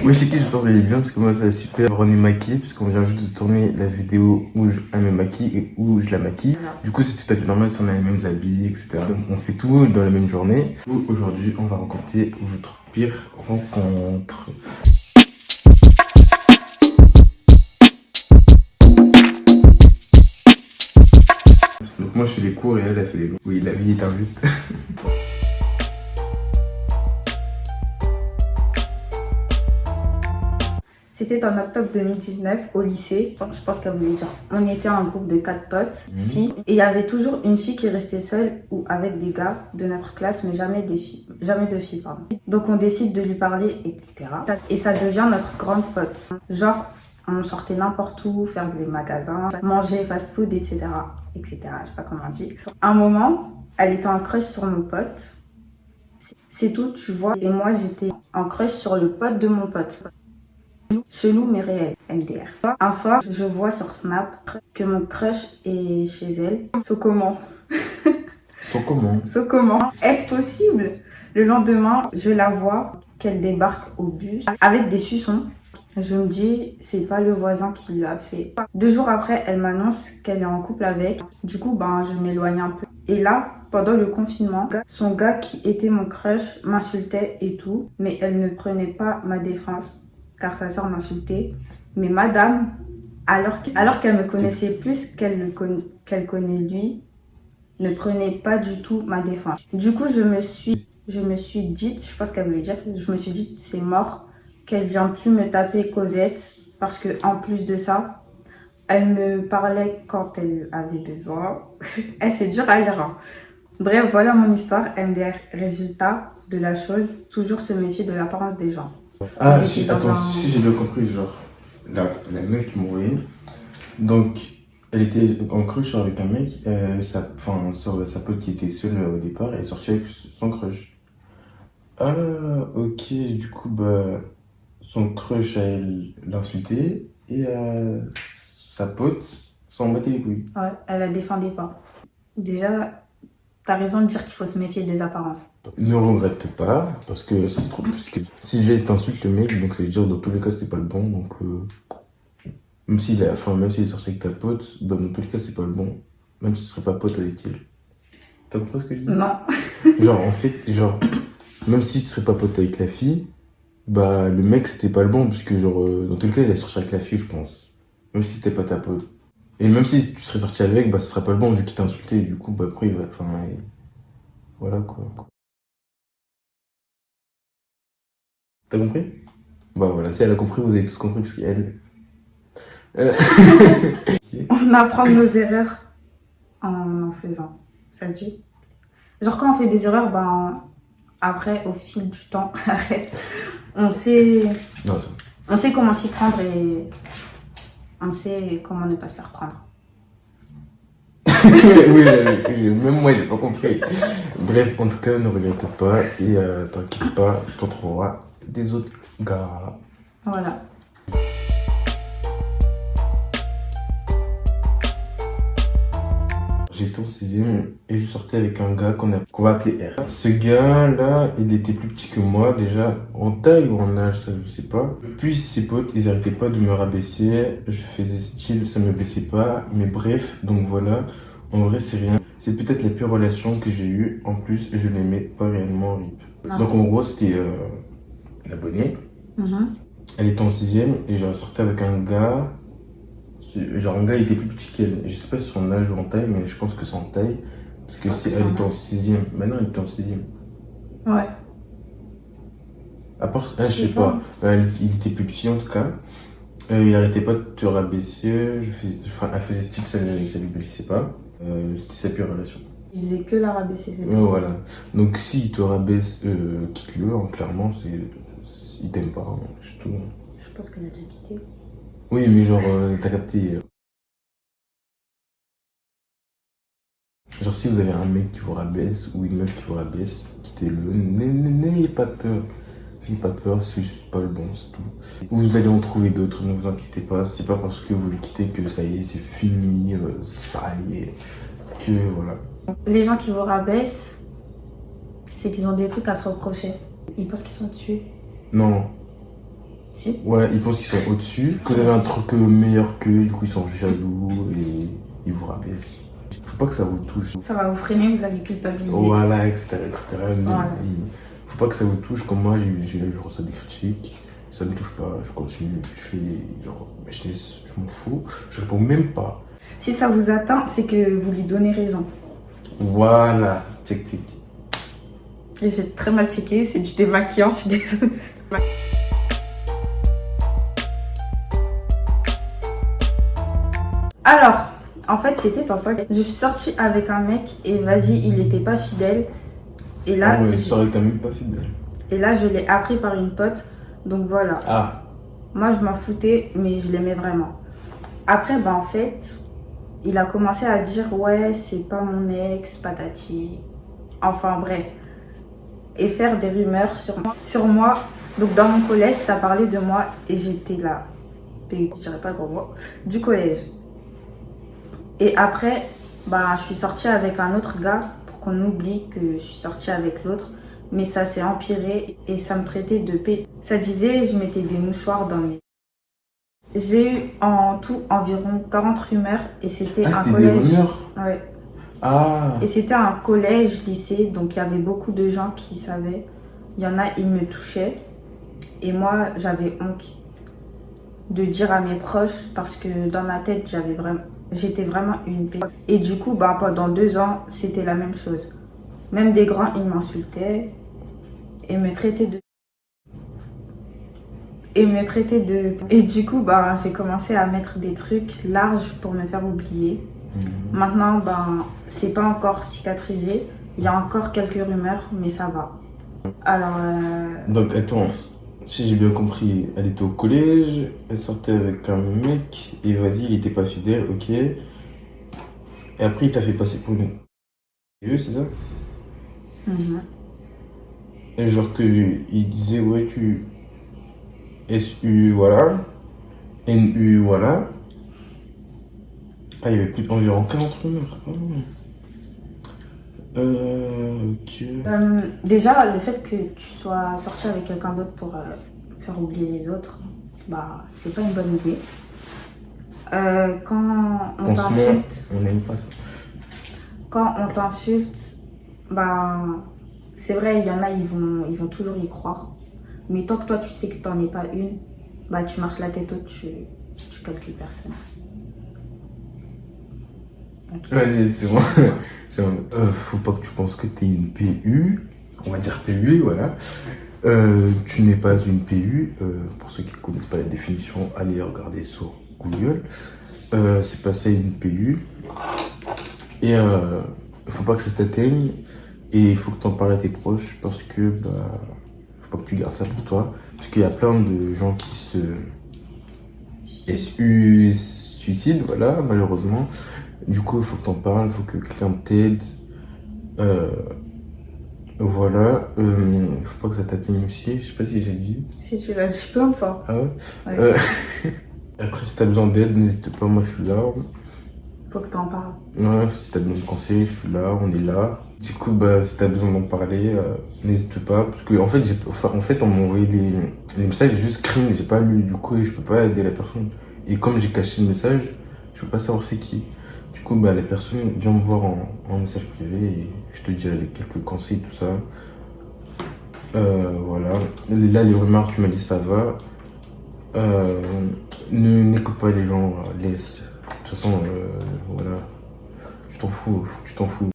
Moi, je sais que je pense que vous allez bien parce que moi, ça va super. On est maquillé parce qu'on vient juste de tourner la vidéo où elle me maquille et où je la maquille. Du coup, c'est tout à fait normal si on a les mêmes habits, etc. Donc, on fait tout dans la même journée. Aujourd'hui, on va raconter votre pire rencontre. Donc, moi, je fais les cours et elle fait les longs. Oui, la vie est injuste. C'était en octobre 2019 au lycée. Je pense qu'elle voulait dire. On était un groupe de 4 potes, filles, et il y avait toujours une fille qui restait seule ou avec des gars de notre classe, mais jamais des filles, jamais de filles, pardon. Donc on décide de lui parler, etc. Et ça devient notre grande pote. Genre, on sortait n'importe où, faire des magasins, manger fast-food, etc., etc. Je sais pas comment on dit. À un moment, elle était en crush sur mon pote. C'est tout, tu vois. Et moi, j'étais en crush sur le pote de mon pote. Chelou mais réel, MDR. Un soir, je vois sur Snap que mon crush est chez elle. So comment So comment Est-ce possible? Le lendemain, je la vois qu'elle débarque au bus avec des suçons. Je me dis, c'est pas le voisin qui lui a fait. 2 jours après, elle m'annonce qu'elle est en couple avec. Du coup, je m'éloigne un peu. Et là, pendant le confinement, son gars qui était mon crush m'insultait et tout, mais elle ne prenait pas ma défense, car sa sœur m'insultait. Mais madame, alors qu'elle me connaissait plus qu'elle connaît lui, ne prenait pas du tout ma défense. Du coup, je me suis dit, je pense qu'elle voulait dire, je me suis dit, c'est mort, qu'elle vient plus me taper Cosette, parce que en plus de ça, elle me parlait quand elle avait besoin. Elle, c'est dur à lire, hein. Bref, voilà mon histoire, MDR. Résultat de la chose, toujours se méfier de l'apparence des gens. Ah, si j'ai bien compris, genre, la meuf qui m'a envoyé, donc, elle était en crush avec un mec, sa pote qui était seule au départ, elle est sortie avec son crush. Ah, ok, du coup, son crush, elle l'insultait, et sa pote s'en battait les couilles. Ouais, elle la défendait pas. Déjà, t'as raison de dire qu'il faut se méfier des apparences. Ne regrette pas, parce que ça se trouve, parce que si déjà t'insulte le mec, donc ça veut dire dans tous les cas c'était pas le bon, donc même s'il est sorti avec ta pote, dans tous les cas c'est pas le bon, même si tu serais pas pote avec elle. T'as compris ce que je dis? Non. Genre en fait, même si tu serais pas pote avec la fille, le mec c'était pas le bon, puisque dans tous les cas il a sorti avec la fille je pense, même si c'était pas ta pote. Et même si tu serais sorti avec, ce serait pas le bon vu qu'il t'a insulté, et du coup après voilà quoi. T'as compris? Voilà, si elle a compris, vous avez tous compris, parce qu'elle... On apprend de nos erreurs en faisant. Ça se dit? Genre quand on fait des erreurs, après, au fil du temps, arrête. On sait comment s'y prendre et on sait comment ne pas se faire prendre. Oui, même moi j'ai pas compris. Bref, en tout cas, ne regrette pas et t'inquiète pas, t'en trouveras des autres gars. Voilà. J'étais en 6ème et je sortais avec un gars qu'on va appeler R. Ce gars-là, il était plus petit que moi, déjà en taille ou en âge, ça je sais pas. Puis ses potes, ils arrêtaient pas de me rabaisser. Je faisais style, ça me baissait pas. Mais bref, donc voilà. En vrai, c'est rien. C'est peut-être la pire relation que j'ai eue. En plus, je l'aimais pas réellement, RIP. Donc en gros, c'était l'abonné. Elle était en 6ème et je sortais avec un gars. Genre un gars il était plus petit qu'elle. Je sais pas si c'est son âge ou en taille, mais je pense que c'est en taille. Parce que elle était en 6ème. Maintenant elle était en 6ème. Ouais. À part, je sais pas. Il était plus petit en tout cas. Il arrêtait pas de te rabaisser. Elle faisait style, ça lui blessait pas. C'était sa pire relation. Il faisait que la rabaisser, c'est tout. Voilà. Donc s'il te rabaisse, quitte-le, hein, clairement, il t'aime pas, hein, c'est tout. Je pense qu'elle a déjà quitté. Oui, mais genre, t'as capté. Genre, si vous avez un mec qui vous rabaisse ou une meuf qui vous rabaisse, quittez-le. N'ayez pas peur. N'ayez pas peur, c'est juste pas le bon, c'est tout. Vous allez en trouver d'autres, ne vous inquiétez pas. C'est pas parce que vous le quittez que ça y est, c'est fini, ça y est, que voilà. Les gens qui vous rabaissent, c'est qu'ils ont des trucs à se reprocher. Ils pensent qu'ils sont au-dessus. Non. Si. Ouais, ils pensent qu'ils sont au-dessus, que vous avez un truc meilleur qu'eux, du coup ils sont jaloux et ils vous rabaissent. Faut pas que ça vous touche. Ça va vous freiner, vous allez culpabiliser. Voilà, etc. Mais Voilà. faut pas que ça vous touche, comme moi je reçois des critiques, ça me touche pas, je continue, je fais genre, mais je m'en fous, je réponds même pas. Si ça vous atteint, c'est que vous lui donnez raison. Voilà, tic tic. Et j'ai très mal checké, c'est du démaquillant, je suis désolée. Alors, en fait, c'était en ça. Je suis sortie avec un mec et vas-y, il était pas fidèle. Et là, Ah ouais, je serais quand même pas fidèle. et là, je l'ai appris par une pote. Donc voilà. Ah, Moi, je m'en foutais, mais je l'aimais vraiment. Après, bah, en fait, il a commencé à dire ouais, c'est pas mon ex, patati. Enfin, bref. Et faire des rumeurs sur moi. Donc, dans mon collège, ça parlait de moi et j'étais là. Je dirais pas le gros mot. Du collège. Et après, bah, je suis sortie avec un autre gars pour qu'on oublie que je suis sortie avec l'autre. Mais ça s'est empiré et ça me traitait de paix. Ça disait, je mettais des mouchoirs dans mes... J'ai eu en tout environ 40 rumeurs et c'était un c'était collège. des rumeurs. Ouais. Ah, Et c'était un collège, lycée, donc il y avait beaucoup de gens qui savaient. Il y en a, ils me touchaient. Et moi, j'avais honte de dire à mes proches parce que dans ma tête, j'étais vraiment une paix. Et du coup, bah, pendant 2 ans, c'était la même chose. Même des grands, ils m'insultaient et me traitaient de... Et du coup, bah, j'ai commencé à mettre des trucs larges pour me faire oublier. Maintenant, ben, c'est pas encore cicatrisé. Il y a encore quelques rumeurs, mais ça va. Alors, donc attends, si j'ai bien compris, elle était au collège, elle sortait avec un mec, et vas-y, il était pas fidèle, ok. Et après, il t'a fait passer pour une... c'est ça? Et genre que il disait, ouais, tu... SU, voilà. NU, voilà. Ah, il y avait environ 40 rumeurs. Ah ouais. Ok. déjà, le fait que tu sois sorti avec quelqu'un d'autre pour faire oublier les autres, bah, c'est pas une bonne idée. Quand on Pense-moi, t'insulte, on n'aime pas ça. bah, c'est vrai, il y en a, ils vont toujours y croire. Mais tant que toi, tu sais que t'en es pas une, bah, tu marches la tête haute, tu calcules personne. Ok. Vas-y, c'est bon. Faut pas que tu penses que t'es une PU. On va dire PU, voilà. Tu n'es pas une PU. Pour ceux qui ne connaissent pas la définition, allez regarder sur Google. C'est pas ça une PU. Et faut pas que ça t'atteigne. Et il faut que t'en parles à tes proches parce que bah, faut pas que tu gardes ça pour toi. Parce qu'il y a plein de gens qui se SU suicident, voilà, malheureusement. Du coup, il faut que t'en parles, il faut que quelqu'un t'aide. Voilà. Faut pas que ça t'atteigne aussi. Je sais pas si j'ai dit. Si tu l'as dit plein de fois. Ah ouais, Ouais. Après, si t'as besoin d'aide, n'hésite pas, moi je suis là. Faut que t'en parles. Ouais, si t'as besoin de conseils, je suis là, on est là. Du coup, bah, si t'as besoin d'en parler, n'hésite pas. Parce que, en fait, on m'a envoyé les messages juste cringe, j'ai pas lu. Du coup, je peux pas aider la personne. Et comme j'ai caché le message, je peux pas savoir c'est qui. Du coup, bah, la personne vient me voir en message privé et je te dirai quelques conseils, tout ça. Voilà. Là, les rumeurs, tu m'as dit ça va. N'écoute pas les gens, laisse. De toute façon, voilà. Tu t'en fous, faut que tu t'en fous.